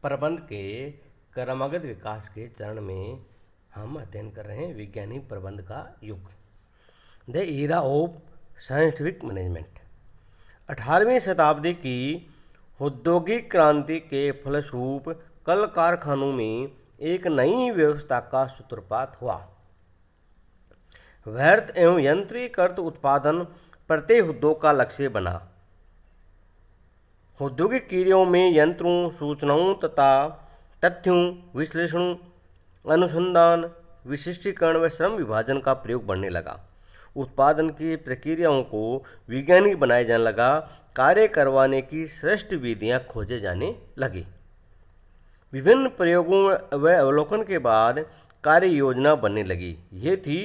प्रबंध के क्रमागत विकास के चरण में हम अध्ययन कर रहे हैं वैज्ञानिक प्रबंध का युग, the era of scientific management. 18वीं शताब्दी की औद्योगिक क्रांति के फलस्वरूप कल कारखानों में एक नई व्यवस्था का सूत्रपात हुआ। व्यर्थ एवं यंत्रीकृत उत्पादन प्रत्येक उद्योग का लक्ष्य बना। औद्योगिक कार्यों में यंत्रों, सूचनाओं तथा तथ्यों, विश्लेषण, अनुसंधान, विशिष्टीकरण व श्रम विभाजन का प्रयोग बढ़ने लगा। उत्पादन की प्रक्रियाओं को वैज्ञानिक बनाया जाने लगा। कार्य करवाने की श्रेष्ठ विधियां खोजे जाने लगी। विभिन्न प्रयोगों व अवलोकन के बाद कार्य योजना बनने लगी। ये थी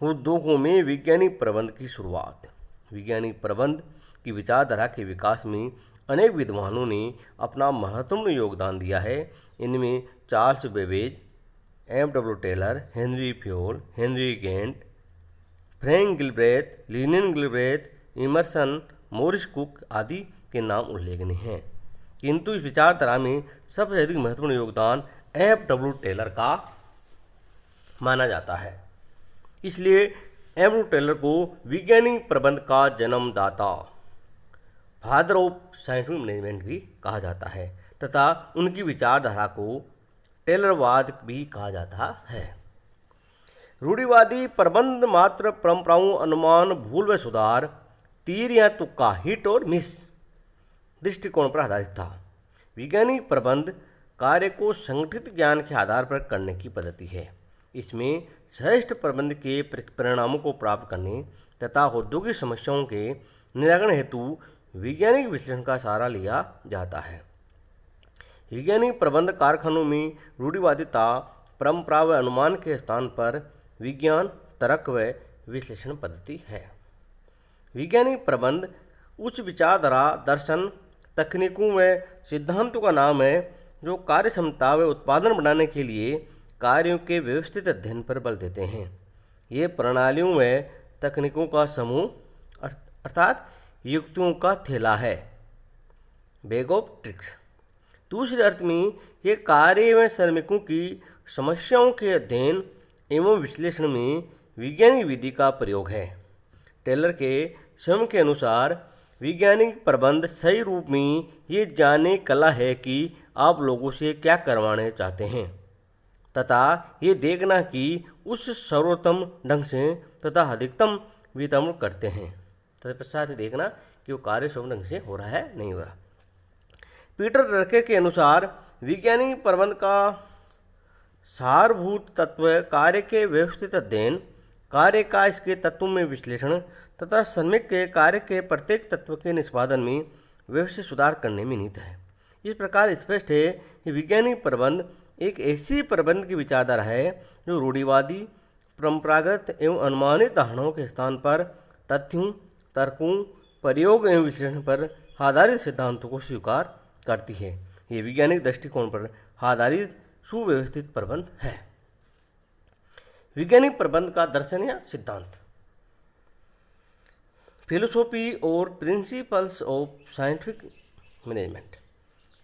उद्योगों में वैज्ञानिक प्रबंध की शुरुआत। वैज्ञानिक प्रबंध की विचारधारा के विकास में अनेक विद्वानों ने अपना महत्वपूर्ण योगदान दिया है। इनमें Charles Babbage, M W. Taylor, Henri Fayol, Henry Gantt, Frank Gilbreth, Lillian Gilbreth, Emerson, Morris Cooke आदि के नाम उल्लेखनीय हैं। किंतु इस विचारधारा में सबसे अधिक महत्वपूर्ण योगदान एम.डब्ल्यू. टेलर का माना जाता है। इसलिए एम.डब्ल्यू. टेलर को वैज्ञानिक प्रबंध का जन्मदाता, फादर ऑफ साइंटिफिक मैनेजमेंट भी कहा जाता है तथा उनकी विचारधारा को टेलरवाद भी कहा जाता है। रूढ़िवादी प्रबंध मात्र परंपराओं, अनुमान, भूल व सुधार, तीर या तुक्का, हिट और मिस दृष्टिकोण पर आधारित था। वैज्ञानिक प्रबंध कार्य को संगठित ज्ञान के आधार पर करने की पद्धति है। इसमें श्रेष्ठ प्रबंध के परिणामों को प्राप्त करने तथा औद्योगिक समस्याओं के निराकरण हेतु वैज्ञानिक विश्लेषण का सहारा लिया जाता है। वैज्ञानिक प्रबंध कारखानों में रूढ़िवादिता, परंपरा व अनुमान के स्थान पर विज्ञान, तर्क व विश्लेषण पद्धति है। वैज्ञानिक प्रबंध उच्च विचारधारा, दर्शन, तकनीकों व सिद्धांतों का नाम है जो कार्य क्षमता व उत्पादन बढ़ाने के लिए कार्यों के व्यवस्थित अध्ययन पर बल देते हैं। ये प्रणालियों व तकनीकों का समूह अर्थात युक्तियों का थैला है, बैग ऑफ ट्रिक्स। दूसरे अर्थ में ये कार्य व श्रमिकों की समस्याओं के अध्ययन एवं विश्लेषण में वैज्ञानिक विधि का प्रयोग है। टेलर के स्वयं के अनुसार वैज्ञानिक प्रबंध सही रूप में ये जानने कला है कि आप लोगों से क्या करवाने चाहते हैं तथा ये देखना कि उस सर्वोत्तम ढंग से तथा अधिकतम वितरण करते हैं। तत्पश्चात ही देखना कि वो कार्य सही ढंग से हो रहा है नहीं हो रहा। पीटर ड्रके के अनुसार वैज्ञानिक प्रबंध का सारभूत तत्व कार्य के व्यवस्थित अध्ययन, कार्य का इसके तत्वों में विश्लेषण तथा श्रमिक के कार्य के प्रत्येक तत्व के निष्पादन में व्यवस्थित सुधार करने में निहित है। इस प्रकार स्पष्ट है कि वैज्ञानिक प्रबंध एक ऐसी प्रबंध की विचारधारा है जो रूढ़िवादी, परंपरागत एवं अनुमानित धारणाओं के स्थान पर तथ्यों, तर्कों, प्रयोग एवं विश्लेषण पर आधारित सिद्धांतों को स्वीकार करती है। ये वैज्ञानिक दृष्टिकोण पर आधारित सुव्यवस्थित प्रबंध है। वैज्ञानिक प्रबंध का दर्शन या सिद्धांत। फिलोसॉफी और principles of scientific management.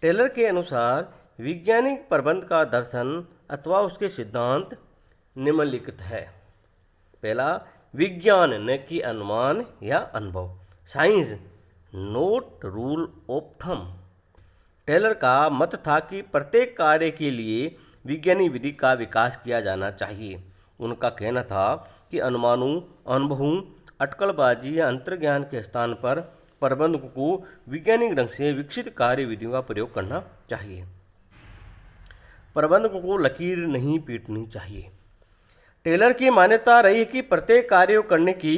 Taylor के अनुसार वैज्ञानिक प्रबंध का दर्शन अथवा उसके सिद्धांत निम्नलिखित है। पहला, विज्ञान न कि अनुमान या अनुभव, science not rule of thumb. Taylor का मत था कि प्रत्येक कार्य के लिए वैज्ञानिक विधि का विकास किया जाना चाहिए। उनका कहना था कि अनुमानों, अनुभवों, अटकलबाजी या अंतर्ज्ञान के स्थान पर प्रबंध को वैज्ञानिक ढंग से विकसित कार्य विधियों का प्रयोग करना चाहिए। प्रबंध को लकीर नहीं पीटनी चाहिए। टेलर की मान्यता रही कि प्रत्येक कार्य करने की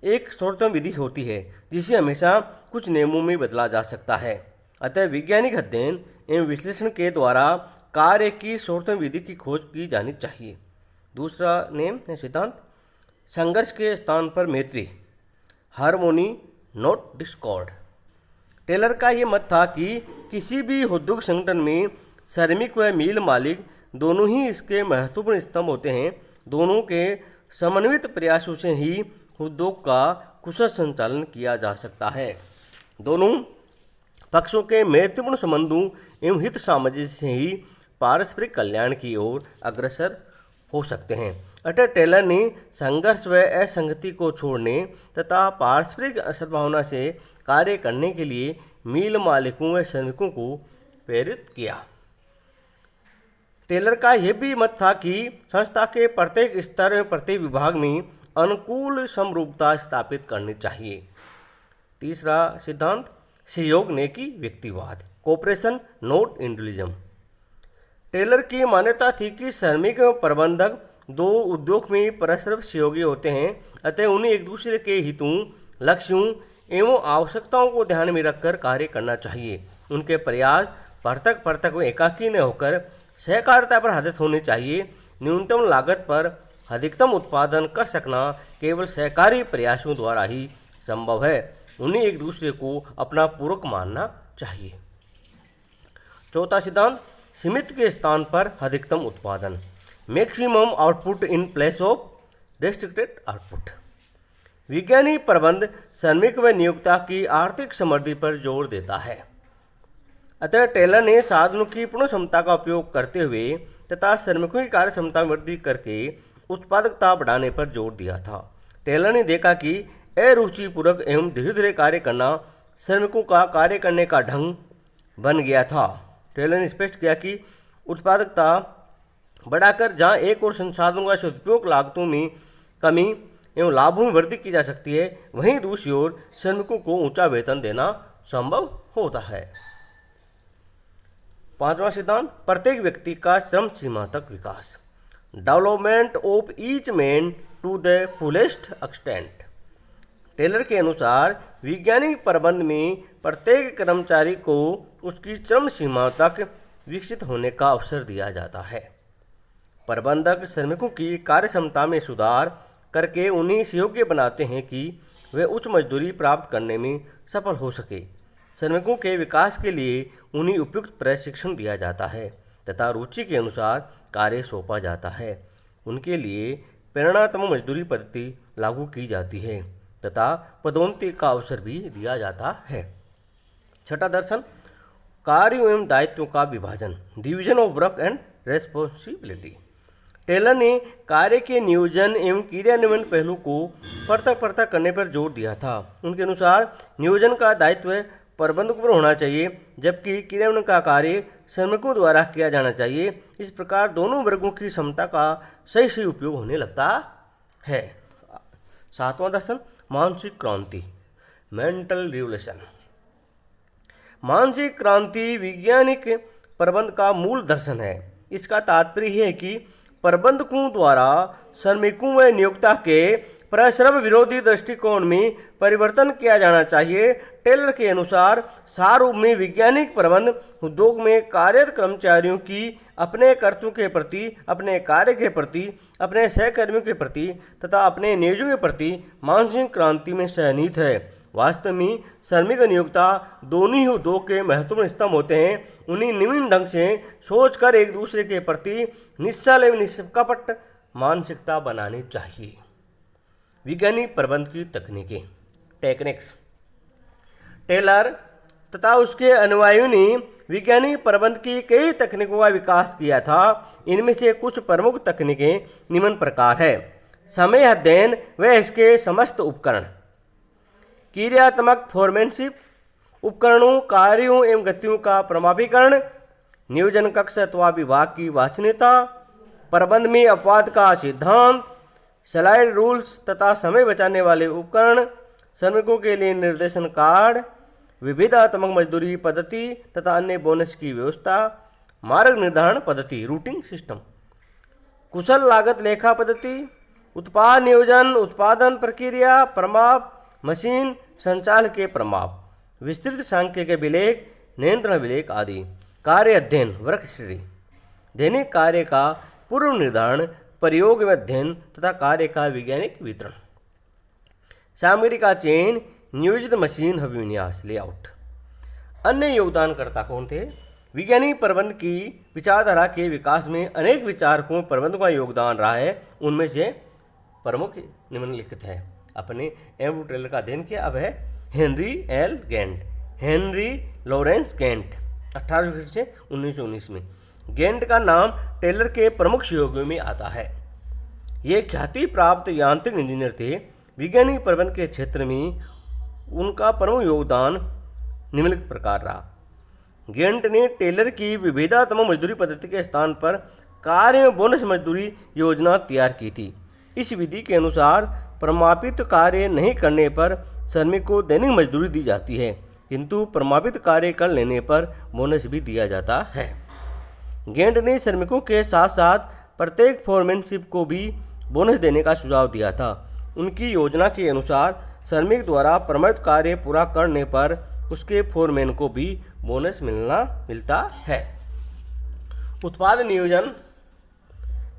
एक सर्वोत्तम विधि होती है जिसे हमेशा कुछ नियमों में बदला जा सकता है। अतः वैज्ञानिक अध्ययन एवं विश्लेषण के द्वारा कार्य की सर्वोत्तम विधि की खोज की जानी चाहिए। दूसरा नियम है सिद्धांत, संघर्ष के स्थान पर मैत्री, हार्मोनी नॉट डिस्कॉर्ड। टेलर का ये मत था कि किसी भी औद्योगिक संगठन में श्रमिक व मिल मालिक दोनों ही इसके महत्वपूर्ण स्तंभ होते हैं। दोनों के समन्वित प्रयासों से ही उद्योग का कुशल संचालन किया जा सकता है। दोनों पक्षों के मैत्रीपूर्ण संबंधों एवं हित सामंजस्य से ही पारस्परिक कल्याण की ओर अग्रसर हो सकते हैं। अतः टेलर ने संघर्ष व असंगति को छोड़ने तथा पारस्परिक सद्भावना से कार्य करने के लिए मिल मालिकों व श्रमिकों को प्रेरित किया। टेलर का यह भी मत था कि संस्था के प्रत्येक स्तर में प्रत्येक विभाग में अनुकूल समरूपता स्थापित करनी चाहिए। तीसरा सिद्धांत सहयोग ने की व्यक्तिवाद, कोऑपरेशन नॉट इंडिविजुअलिज्म। टेलर की मान्यता थी कि श्रमिक एवं प्रबंधक दो उद्योग में परस्पर सहयोगी होते हैं, अतः उन्हें एक दूसरे के हितों, लक्ष्यों एवं आवश्यकताओं को ध्यान में रखकर कार्य करना चाहिए। उनके प्रयास पृथक पृथक व एकाकी न होकर सहकारिता पर आधारित होने चाहिए। न्यूनतम लागत पर अधिकतम उत्पादन कर सकना केवल सहकारी प्रयासों द्वारा ही संभव है। उन्हें एक दूसरे को अपना पूरक मानना चाहिए। चौथा सिद्धांत सीमित के स्थान पर अधिकतम उत्पादन, maximum output in place of restricted output. विज्ञानिक प्रबंध श्रमिक व नियोक्ता की आर्थिक समृद्धि पर जोर देता है। अतः टेलर ने साधनों की पूर्ण क्षमता का उपयोग करते हुए तथा श्रमिकों की कार्य क्षमता में वृद्धि करके उत्पादकता बढ़ाने पर जोर दिया था। टेलर ने देखा कि अरुचिपूर्वक एवं धीरे धीरे कार्य करना श्रमिकों का कार्य करने का ढंग बन गया था। टेलर ने स्पष्ट किया कि उत्पादकता बढ़ाकर जहां एक और संसाधनों का सदुपयोग, लागतों में कमी एवं लाभों में वृद्धि की जा सकती है, वहीं दूसरी ओर श्रमिकों को ऊंचा वेतन देना संभव होता है। पांचवा सिद्धांत प्रत्येक व्यक्ति का श्रम सीमा तक विकास, development of each man to the fullest extent. Taylor के अनुसार वैज्ञानिक प्रबंध में प्रत्येक कर्मचारी को उसकी श्रम सीमा तक विकसित होने का अवसर दिया जाता है। प्रबंधक श्रमिकों की कार्य क्षमता में सुधार करके उन्हें योग्य बनाते हैं कि वे उच्च मजदूरी प्राप्त करने में सफल हो सके। श्रमिकों के विकास के लिए उन्हें उपयुक्त प्रशिक्षण दिया जाता है तथा रुचि के अनुसार कार्य सौंपा जाता है। उनके लिए प्रेरणात्मक मजदूरी पद्धति लागू की जाती है तथा पदोन्नति का अवसर भी दिया जाता है। छठा दर्शन कार्यों एवं दायित्वों का विभाजन, division of work and responsibility. Taylor ने कार्य के नियोजन एवं क्रियान्वयन पहलू को पृथक पृथक करने पर जोर दिया था। उनके अनुसार नियोजन का दायित्व प्रबंधक पर होना चाहिए, जबकि क्रियान्वयन का कार्य श्रमिकों द्वारा किया जाना चाहिए। इस प्रकार दोनों वर्गों की क्षमता का सही उपयोग होने लगता है। सातवां दर्शन मानसिक क्रांति, मेंटल रिवोल्यूशन। मानसिक क्रांति वैज्ञानिक प्रबंध का मूल दर्शन है। इसका तात्पर्य है कि प्रबंधकों द्वारा श्रमिकों व नियोक्ता के परस्पर विरोधी दृष्टिकोण में परिवर्तन किया जाना चाहिए। टेलर के अनुसार सारूप में वैज्ञानिक प्रबंध उद्योग में कार्यरत कर्मचारियों की अपने कर्तव्यों के प्रति, अपने कार्य के प्रति, अपने सहकर्मियों के प्रति तथा अपने नियोजकों के प्रति मानसिक क्रांति में सहनीत है। वास्तव में श्रमिक और नियोक्ता दोनों ही उद्योग के महत्वपूर्ण स्तंभ होते हैं। उन्हें निम्न ढंग से सोचकर एक दूसरे के प्रति निश्चल एवं निष्कपट मानसिकता बनानी चाहिए। वैज्ञानिक प्रबंध की तकनीकें, टेक्निक्स। टेलर तथा उसके अनुयायियों ने वैज्ञानिक प्रबंध की कई तकनीकों का विकास किया था। इनमें से कुछ प्रमुख तकनीकें निम्न प्रकार है। समय अध्ययन व इसके समस्त उपकरण, क्रियात्मक फोरमैनशिप, उपकरणों, कार्यों एवं गतियों का प्रमाणीकरण, नियोजन कक्ष अथवा विभाग की वाचनीयता, प्रबंध में अपवाद का सिद्धांत, स्लाइड रूल्स तथा समय बचाने वाले उपकरण, श्रमिकों के लिए निर्देशन कार्ड, विविधात्मक मजदूरी पद्धति तथा अन्य बोनस की व्यवस्था, मार्ग निर्धारण पद्धति, रूटिंग सिस्टम, कुशल लागत लेखा पद्धति, उत्पाद नियोजन, उत्पादन प्रक्रिया, प्रमाप, मशीन संचालन के प्रमाप, विस्तृत सांख्यिकीय विलेख, नियंत्रण विलेख आदि, कार्य अध्ययन, वर्क हिस्ट्री, दैनिक कार्य का पूर्व निर्धारण, प्रयोग एवं अध्ययन तथा कार्य का वैज्ञानिक वितरण, सामग्री का चयन, नियोजित मशीन अभिविन्यास, लेआउट। अन्य योगदानकर्ता कौन थे? वैज्ञानिक प्रबंध की विचारधारा के विकास में अनेक विचारकों प्रबंधकों का योगदान रहा है। उनमें से प्रमुख निम्नलिखित है। अपने टेलर का अध्ययन किया। अब है Henry L Gantt, Henry Lawrence Gantt 1861 से 1919 में। गेंट का नाम टेलर के प्रमुख सहयोगियों में आता है। ये ख्याति प्राप्त यांत्रिक इंजीनियर थे। वैज्ञानिक प्रबंध के क्षेत्र में उनका प्रमुख योगदान निम्नलिखित प्रकार रहा। गेंट ने टेलर की विविधतम मजदूरी पद्धति के स्थान पर कार्य में बोनस मजदूरी योजना तैयार की थी। इस विधि के अनुसार प्रमापित कार्य नहीं करने पर श्रमिक को दैनिक मजदूरी दी जाती है, किंतु प्रमापित कार्य कर लेने पर बोनस भी दिया जाता है। गेंट ने श्रमिकों के साथ साथ प्रत्येक फोरमैनशिप को भी बोनस देने का सुझाव दिया था। उनकी योजना के अनुसार श्रमिक द्वारा प्रमाणित कार्य पूरा करने पर उसके फोरमैन को भी बोनस मिलता है। उत्पाद नियोजन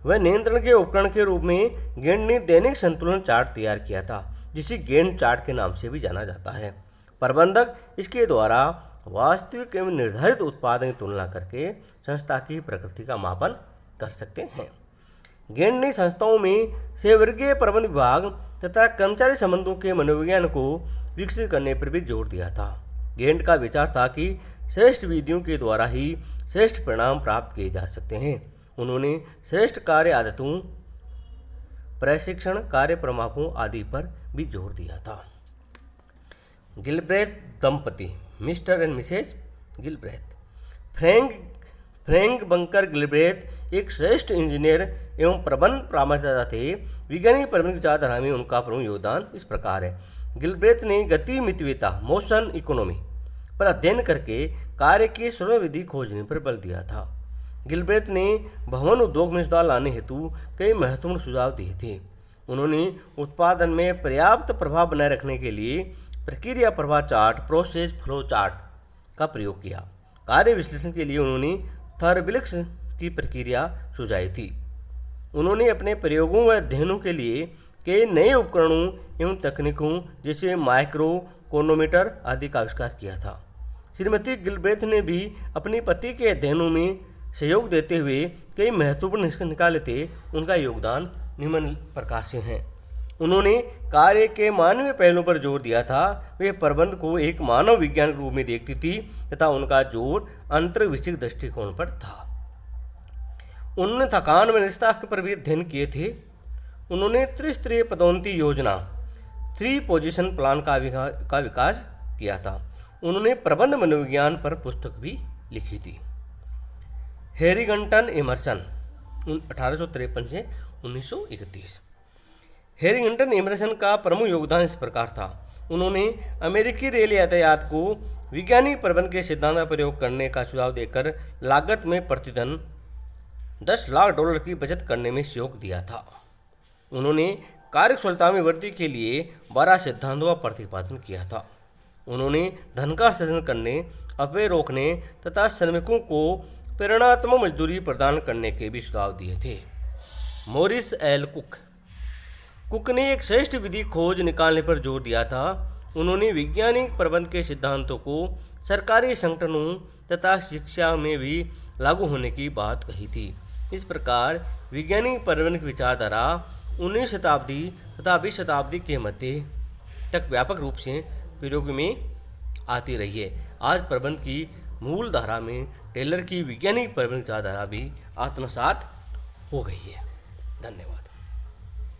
व नियंत्रण के उपकरण के रूप में गेंट ने दैनिक संतुलन चार्ट तैयार किया था, जिसे गेंट चार्ट के नाम से भी जाना जाता है। प्रबंधक इसके द्वारा वास्तविक एवं निर्धारित उत्पादन की तुलना करके संस्था की प्रगति का मापन कर सकते हैं। गेंट ने संस्थाओं में सहवर्गीय प्रबंध विभाग तथा कर्मचारी संबंधों के मनोविज्ञान को विकसित करने पर भी जोर दिया था। गेंट का विचार था कि श्रेष्ठ विधियों के द्वारा ही श्रेष्ठ परिणाम प्राप्त किए जा सकते हैं। उन्होंने श्रेष्ठ कार्य आदतों, प्रशिक्षण, कार्य प्रमापों आदि पर भी जोर दिया था। गिलब्रेथ दंपति, Mr and Mrs Gilbreth. Frank Bunker Gilbreth एक श्रेष्ठ इंजीनियर एवं प्रबंध परामर्शदाता थे। वैज्ञानिक प्रबंध विचारधारा में उनका प्रमुख योगदान इस प्रकार है। गिलब्रेथ ने गति मितव्ययिता, मोशन इकोनॉमी पर अध्ययन करके कार्य की सर्व विधि खोजने पर बल दिया था। गिलब्रेथ ने भवन उद्योग में सुधार लाने हेतु कई महत्वपूर्ण सुझाव दिए थे। उन्होंने उत्पादन में पर्याप्त प्रभाव बनाए रखने के लिए प्रक्रिया प्रवाह चार्ट, प्रोसेस फ्लो चार्ट का प्रयोग किया। कार्य विश्लेषण के लिए उन्होंने थर्बिलिक्स की प्रक्रिया सुझाई थी। उन्होंने अपने प्रयोगों व अध्ययनों के लिए कई नए उपकरणों एवं तकनीकों जैसे माइक्रोकोनोमीटर आदि का आविष्कार किया था। श्रीमती गिलब्रेथ ने भी अपनी पति के अध्ययनों में सहयोग देते हुए कई महत्वपूर्ण निष्कर्ष निकाले थे। उनका योगदान निम्न प्रकार से हैं। उन्होंने कार्य के मानवीय पहलुओं पर जोर दिया था। वे प्रबंध को एक मानव विज्ञान के रूप में देखती थी तथा उनका जोर अंतर्विषयक दृष्टिकोण पर था। उन्होंने थकान व निष्ठा पर भी अध्ययन किए थे। उन्होंने त्रिस्तरीय पदोन्नति योजना 3 पोजीशन प्लान का विकास किया था। उन्होंने प्रबंध मनोविज्ञान पर पुस्तक भी लिखी थी। हैरिंगटन एमर्सन 1853 से 1931। हैरिंगटन एमर्सन का प्रमुख योगदान इस प्रकार था। उन्होंने अमेरिकी रेल यातायात को वैज्ञानिक प्रबंध के सिद्धांत का प्रयोग करने का सुझाव देकर लागत में प्रतिदिन $10 लाख की बचत करने में सहयोग दिया था। उन्होंने कार्यकुशलता में वृद्धि के लिए 12 सिद्धांतों का प्रतिपादन किया था। उन्होंने धन का सृजन करने, अपव्यय रोकने तथा श्रमिकों को प्रेरणात्मक मजदूरी प्रदान करने के भी सुझाव दिए थे। मॉरिस एल कुक ने एक श्रेष्ठ विधि खोज निकालने पर जोर दिया था। उन्होंने वैज्ञानिक प्रबंध के सिद्धांतों को सरकारी संगठनों तथा शिक्षा में भी लागू होने की बात कही थी। इस प्रकार वैज्ञानिक प्रबंध की विचारधारा 19वीं शताब्दी तथा 20वीं शताब्दी के मध्य तक व्यापक रूप से प्रयोग में आती रही है। आज प्रबंध की मूल धारा में टेलर की वैज्ञानिक प्रबंध विचारधारा भी आत्मसात हो गई है। धन्यवाद।